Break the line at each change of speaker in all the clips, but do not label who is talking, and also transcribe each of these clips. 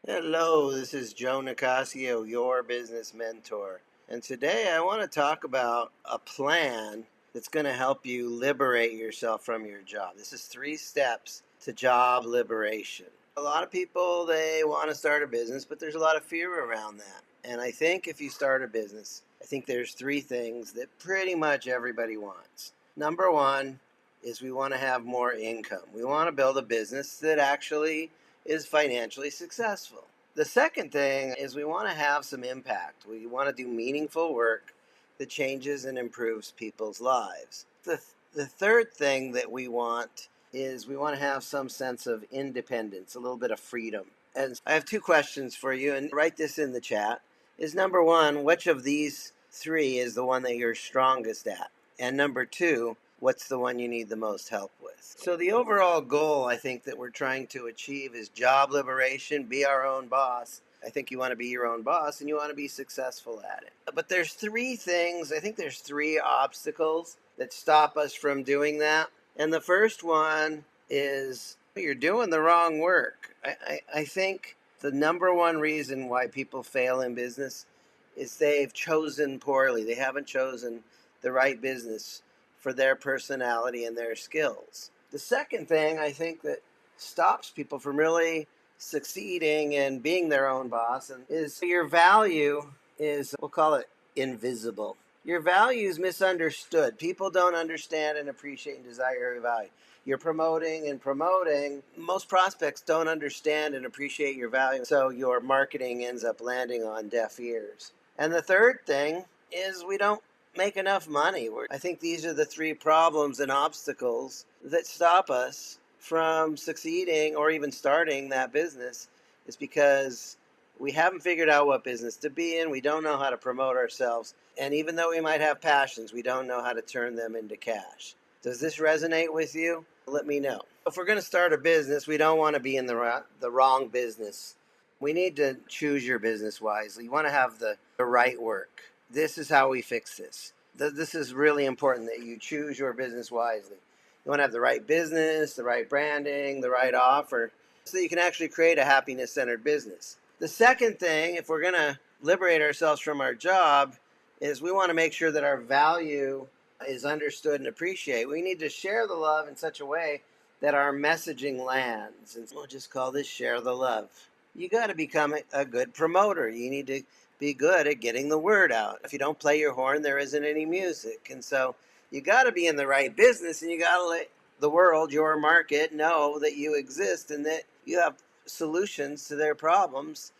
Hello, this is Joe Nicasio, your business mentor. And today I want to talk about a plan that's going to help you liberate yourself from your job. This is 3 steps to job liberation. A lot of people, they want to start a business, but there's a lot of fear around that. And I think if you start a business, I think there's 3 things that pretty much everybody wants. Number one is we want to have more income. We want to build a business that actually is financially successful. The second thing is we want to have some impact. We want to do meaningful work that changes and improves people's lives. The third thing that we want is we want to have some sense of independence, a little bit of freedom. And I have 2 questions for you, and write this in the chat. Is number one, which of these 3 is the one that you're strongest at? And number 2, what's the one you need the most help with? So the overall goal I think that we're trying to achieve is job liberation, be our own boss. I think you want to be your own boss and you want to be successful at it. But there's 3 things, I think there's 3 obstacles that stop us from doing that. And the first one is you're doing the wrong work. I think the number one reason why people fail in business is they've chosen poorly. They haven't chosen the right business for their personality and their skills. The second thing I think that stops people from really succeeding and being their own boss is your value is, we'll call it, invisible. Your value is misunderstood. People don't understand and appreciate and desire your value. You're promoting and promoting. Most prospects don't understand and appreciate your value, so your marketing ends up landing on deaf ears. And the third thing is we don't make enough money. I think these are the 3 problems and obstacles that stop us from succeeding or even starting that business, is because we haven't figured out what business to be in. We don't know how to promote ourselves. And even though we might have passions, we don't know how to turn them into cash. Does this resonate with you? Let me know. If we're going to start a business, we don't want to be in the wrong business. We need to choose your business wisely. You want to have the right work. This is how we fix this. This is really important that you choose your business wisely. You want to have the right business, the right branding, the right offer, so that you can actually create a happiness-centered business. The second thing, if we're going to liberate ourselves from our job, is we want to make sure that our value is understood and appreciated. We need to share the love in such a way that our messaging lands. And we'll just call this share the love. You got to become a good promoter. You need to be good at getting the word out. If you don't play your horn, there isn't any music. And so you got to be in the right business, and you got to let the world, your market, know that you exist and that you have solutions to their problems.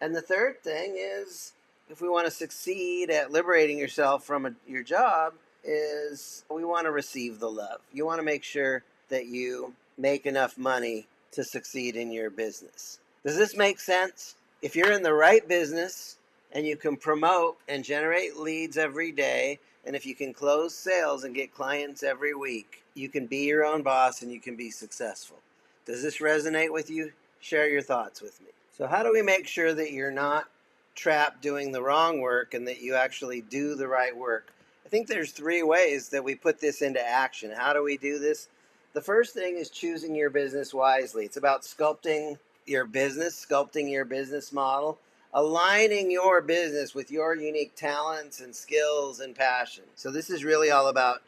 And the third thing is, if we want to succeed at liberating yourself from your job, is we want to receive the love. You want to make sure that you make enough money to succeed in your business. Does this make sense? If you're in the right business and you can promote and generate leads every day, and if you can close sales and get clients every week, you can be your own boss and you can be successful. Does this resonate with you? Share your thoughts with me. So how do we make sure that you're not trapped doing the wrong work and that you actually do the right work? I think there's 3 ways that we put this into action. How do we do this? The first thing is choosing your business wisely. It's about sculpting your business model, aligning your business with your unique talents and skills and passion. So this is really all about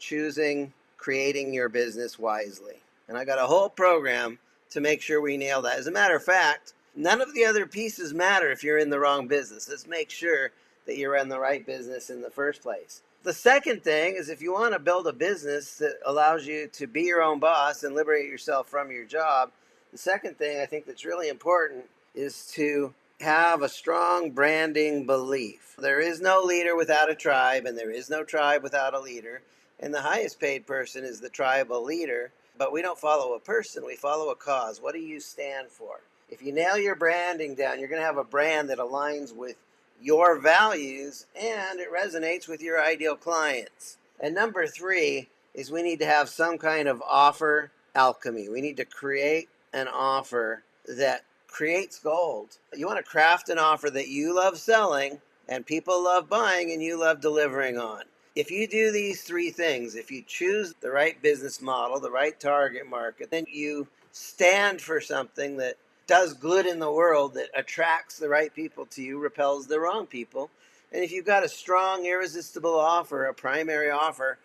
creating your business wisely. And I got a whole program to make sure we nail that. As a matter of fact, none of the other pieces matter if you're in the wrong business. Let's make sure that you're in the right business in the first place. The second thing is, if you want to build a business that allows you to be your own boss and liberate yourself from your job, the second thing I think that's really important is to have a strong branding belief. There is no leader without a tribe, and there is no tribe without a leader. And the highest paid person is the tribal leader. But we don't follow a person, we follow a cause. What do you stand for? If you nail your branding down, you're going to have a brand that aligns with your values and it resonates with your ideal clients. And number 3 is we need to have some kind of offer alchemy. We need to create an offer that creates gold. You want to craft an offer that you love selling and people love buying and you love delivering on. If you do these 3 things, if you choose the right business model, the right target market, then you stand for something that does good in the world, that attracts the right people to you, repels the wrong people. And if you've got a strong, irresistible offer, a primary offer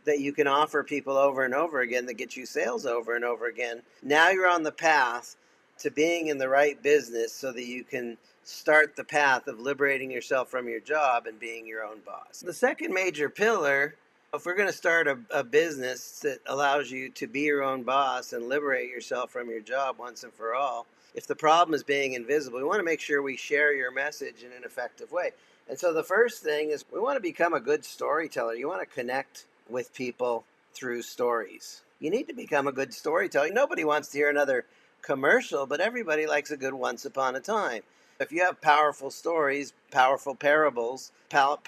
that you can offer people over and over again that gets you sales over and over again, now you're on the path to being in the right business so that you can start the path of liberating yourself from your job and being your own boss. The second major pillar, if we're going to start a business that allows you to be your own boss and liberate yourself from your job once and for all, if the problem is being invisible, we want to make sure we share your message in an effective way. And so the first thing is we want to become a good storyteller. You want to connect with people through stories. You need to become a good storyteller. Nobody wants to hear another commercial, but everybody likes a good once upon a time. If you have powerful stories, powerful parables,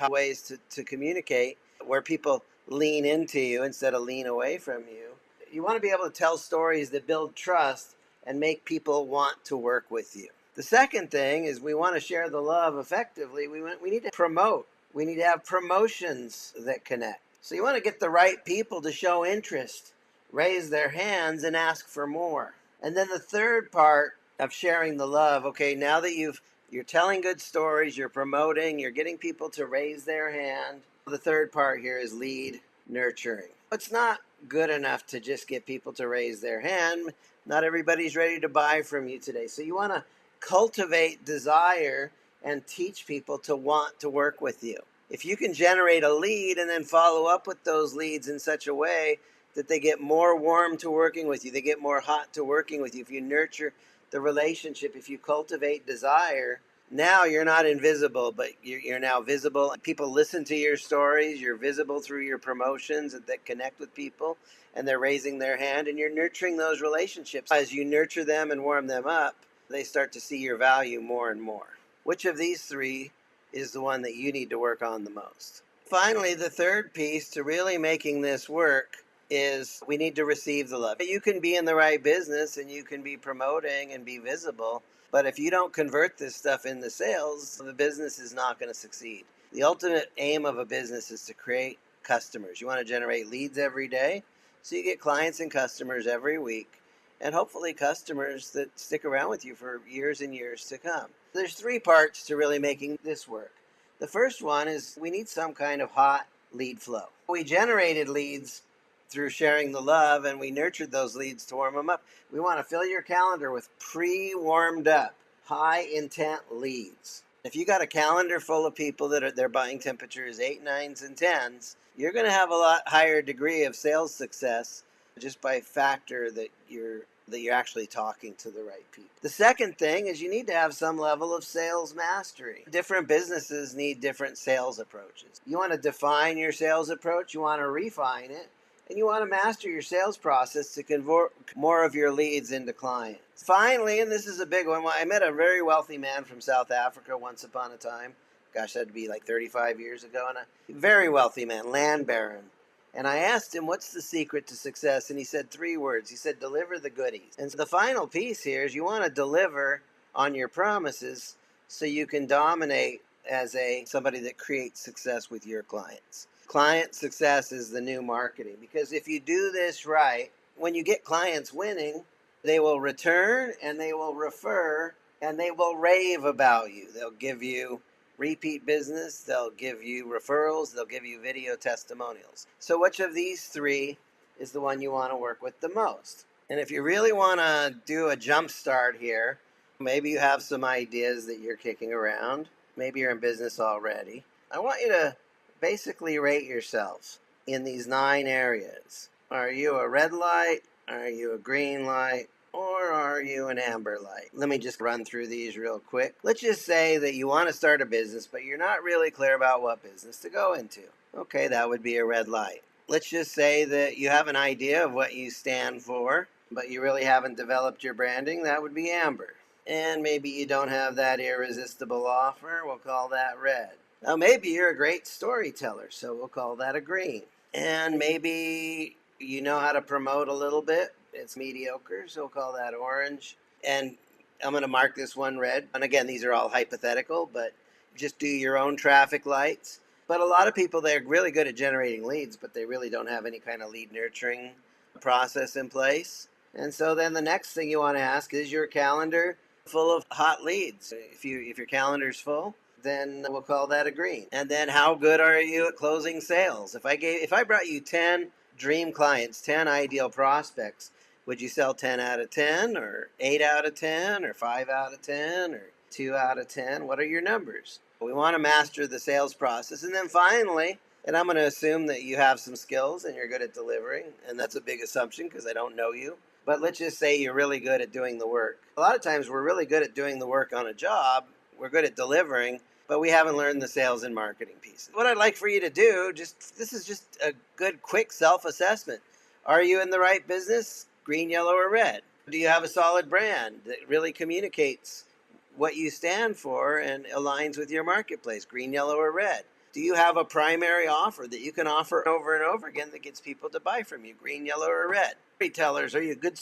ways to communicate where people lean into you instead of lean away from you, you want to be able to tell stories that build trust and make people want to work with you. The second thing is we want to share the love effectively. We need to promote. We need to have promotions that connect. So you want to get the right people to show interest, raise their hands, and ask for more. And then the third part of sharing the love, okay, now that you're telling good stories, you're promoting, you're getting people to raise their hand. The third part here is lead nurturing. It's not good enough to just get people to raise their hand. Not everybody's ready to buy from you today. So you want to cultivate desire and teach people to want to work with you. If you can generate a lead and then follow up with those leads in such a way that they get more warm to working with you, they get more hot to working with you, if you nurture the relationship, if you cultivate desire, now you're not invisible, but you're now visible. People listen to your stories. You're visible through your promotions that connect with people, and they're raising their hand, and you're nurturing those relationships. As you nurture them and warm them up, they start to see your value more and more. Which of these three is the one that you need to work on the most? Finally, the third piece to really making this work is we need to receive the love. You can be in the right business and you can be promoting and be visible, but if you don't convert this stuff into sales, the business is not going to succeed. The ultimate aim of a business is to create customers. You want to generate leads every day, so you get clients and customers every week, and hopefully customers that stick around with you for years and years to come. There's three parts to really making this work. The first one is we need some kind of hot lead flow. We generated leads through sharing the love, and we nurtured those leads to warm them up. We want to fill your calendar with pre-warmed up, high intent leads. If you got a calendar full of people that their buying temperature is 8, 9s, and 10s, you're going to have a lot higher degree of sales success just by factor that you're actually talking to the right people. The second thing is you need to have some level of sales mastery. Different businesses need different sales approaches. You want to define your sales approach, you want to refine it, and you want to master your sales process to convert more of your leads into clients. Finally, and this is a big one, I met a very wealthy man from South Africa once upon a time. Gosh, that'd be like 35 years ago. And a very wealthy man, land baron. And I asked him, what's the secret to success? And he said 3 words. He said, deliver the goodies. And so the final piece here is you want to deliver on your promises so you can dominate as somebody that creates success with your clients. Client success is the new marketing, because if you do this right, when you get clients winning, they will return and they will refer and they will rave about you. They'll give you repeat business, they'll give you referrals, they'll give you video testimonials. So which of these 3 is the one you want to work with the most? And if you really want to do a jump start here, maybe you have some ideas that you're kicking around, maybe you're in business already, I want you to basically rate yourself in these 9 areas. Are you a red light? Are you a green light? Or are you an amber light? Let me just run through these real quick. Let's just say that you want to start a business, but you're not really clear about what business to go into. Okay, that would be a red light. Let's just say that you have an idea of what you stand for, but you really haven't developed your branding. That would be amber. And maybe you don't have that irresistible offer. We'll call that red. Now, maybe you're a great storyteller, so we'll call that a green. And maybe you know how to promote a little bit. It's mediocre, so we'll call that orange. And I'm going to mark this one red. And again, these are all hypothetical, but just do your own traffic lights. But a lot of people, they're really good at generating leads, but they really don't have any kind of lead nurturing process in place. And so then the next thing you want to ask is your calendar full of hot leads. If your calendar's full, then we'll call that a green. And then how good are you at closing sales? If I brought you 10 dream clients, 10 ideal prospects, would you sell 10 out of 10 or 8 out of 10 or 5 out of 10 or 2 out of 10? What are your numbers? We want to master the sales process. And then finally, and I'm going to assume that you have some skills and you're good at delivering, and that's a big assumption because I don't know you. But let's just say you're really good at doing the work. A lot of times we're really good at doing the work on a job. We're good at delivering, but we haven't learned the sales and marketing pieces. What I'd like for you to do, this is just a good, quick self-assessment. Are you in the right business? Green, yellow, or red? Do you have a solid brand that really communicates what you stand for and aligns with your marketplace? Green, yellow, or red? Do you have a primary offer that you can offer over and over again that gets people to buy from you? Green, yellow, or red? Storytellers, are you a good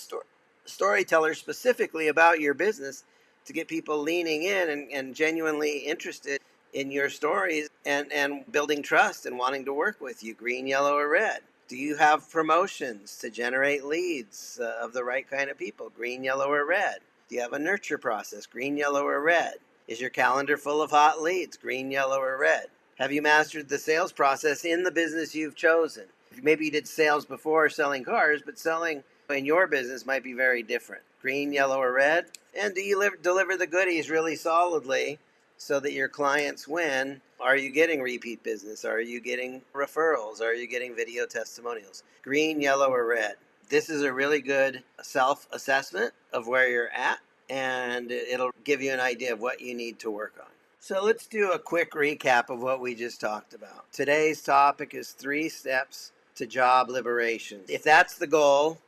storyteller specifically about your business to get people leaning in and genuinely interested in your stories and building trust and wanting to work with you? Green, yellow, or red? Do you have promotions to generate leads of the right kind of people? Green, yellow, or red? Do you have a nurture process? Green, yellow, or red? Is your calendar full of hot leads? Green, yellow, or red? Have you mastered the sales process in the business you've chosen? Maybe you did sales before selling cars, but selling in your business might be very different. Green, yellow, or red? And do you deliver the goodies really solidly so that your clients win? Are you getting repeat business? Are you getting referrals? Are you getting video testimonials? Green, yellow, or red? This is a really good self-assessment of where you're at, and it'll give you an idea of what you need to work on. So let's do a quick recap of what we just talked about. Today's topic is 3 steps to job liberation. If that's the goal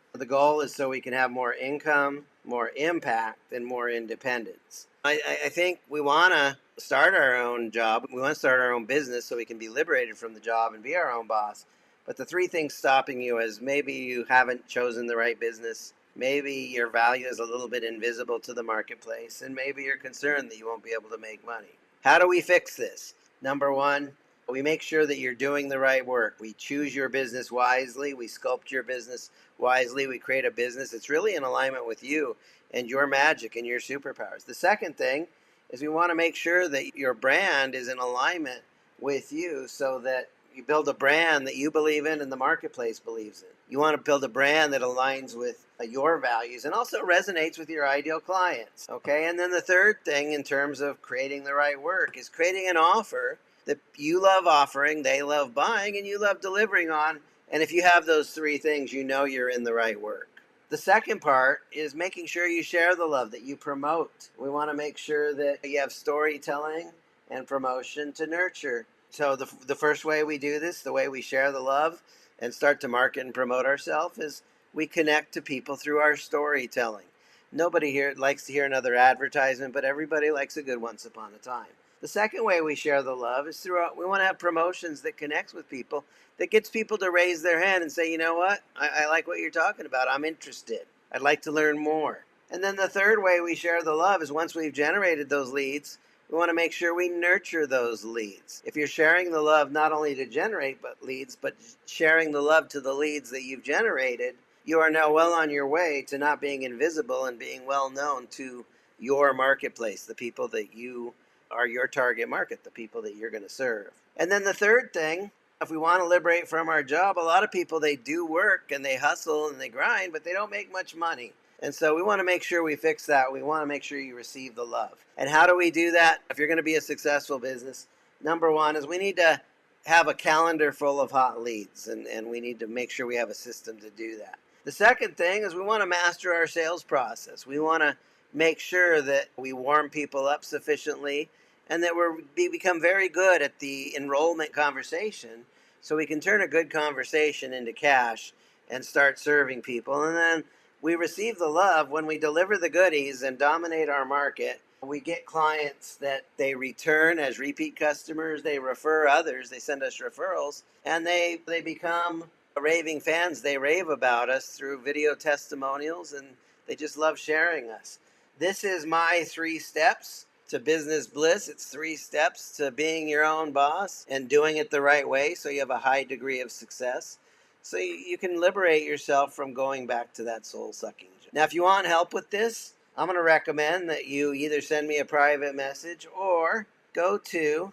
is so we can have more income, more impact, and more independence. I think we want to start our own job. We want to start our own business so we can be liberated from the job and be our own boss. But the 3 things stopping you is maybe you haven't chosen the right business. Maybe your value is a little bit invisible to the marketplace, and maybe you're concerned that you won't be able to make money. How do we fix this? Number 1, we make sure that you're doing the right work. We choose your business wisely. We sculpt your business wisely. We create a business that's really in alignment with you and your magic and your superpowers. The second thing is we want to make sure that your brand is in alignment with you so that you build a brand that you believe in and the marketplace believes in. You want to build a brand that aligns with your values and also resonates with your ideal clients. Okay, and then the third thing in terms of creating the right work is creating an offer that you love offering, they love buying, and you love delivering on. And if you have those 3 things, you know you're in the right work. The second part is making sure you share the love, that you promote. We want to make sure that you have storytelling and promotion to nurture. So the first way we do this, the way we share the love and start to market and promote ourselves, is we connect to people through our storytelling. Nobody here likes to hear another advertisement, but everybody likes a good once upon a time. The second way we share the love is we want to have promotions that connects with people, that gets people to raise their hand and say, you know what, I like what you're talking about. I'm interested. I'd like to learn more. And then the third way we share the love is once we've generated those leads, we want to make sure we nurture those leads. If you're sharing the love not only to generate leads, but sharing the love to the leads that you've generated, you are now well on your way to not being invisible and being well known to your marketplace, the people that you are your target market, the people that you're going to serve. And then the third thing, if we want to liberate from our job, a lot of people, they do work and they hustle and they grind, but they don't make much money. And so we want to make sure we fix that. We want to make sure you receive the love. And how do we do that? If you're going to be a successful business, number 1 is we need to have a calendar full of hot leads, and we need to make sure we have a system to do that. The second thing is we want to master our sales process. We want to make sure that we warm people up sufficiently and that we become very good at the enrollment conversation so we can turn a good conversation into cash and start serving people. And then we receive the love when we deliver the goodies and dominate our market. We get clients that they return as repeat customers, they refer others, they send us referrals, and they become raving fans. They rave about us through video testimonials, and they just love sharing us. This is my 3 steps to business bliss. It's 3 steps to being your own boss and doing it the right way so you have a high degree of success, so you can liberate yourself from going back to that soul-sucking job. Now, if you want help with this, I'm going to recommend that you either send me a private message or go to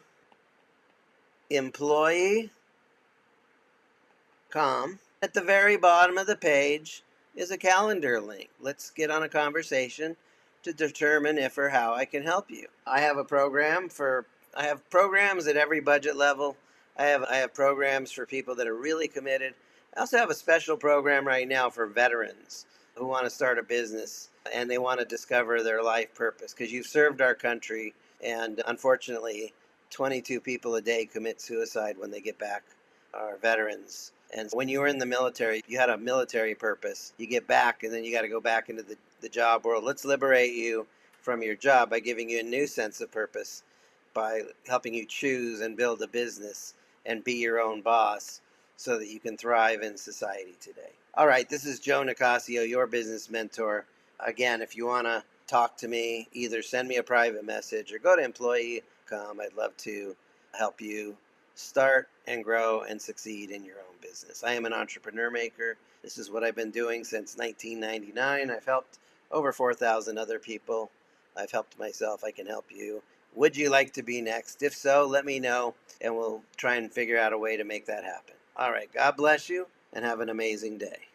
employee.com. At the very bottom of the page is a calendar link. Let's get on a conversation to determine if or how I can help you. I have programs at every budget level. I have programs for people that are really committed. I also have a special program right now for veterans who want to start a business and they want to discover their life purpose, because you've served our country, and unfortunately 22 people a day commit suicide when they get back, are veterans. And when you were in the military, you had a military purpose. You get back, and then you got to go back into the job world. Let's liberate you from your job by giving you a new sense of purpose, by helping you choose and build a business and be your own boss so that you can thrive in society today. All right, this is Joe Nicasio, your business mentor. Again, if you want to talk to me, either send me a private message or go to employee.com. I'd love to help you start and grow and succeed in your own business. I am an entrepreneur maker. This is what I've been doing since 1999. I've helped over 4,000 other people. I've helped myself. I can help you. Would you like to be next? If so, let me know, and we'll try and figure out a way to make that happen. All right, God bless you, and have an amazing day.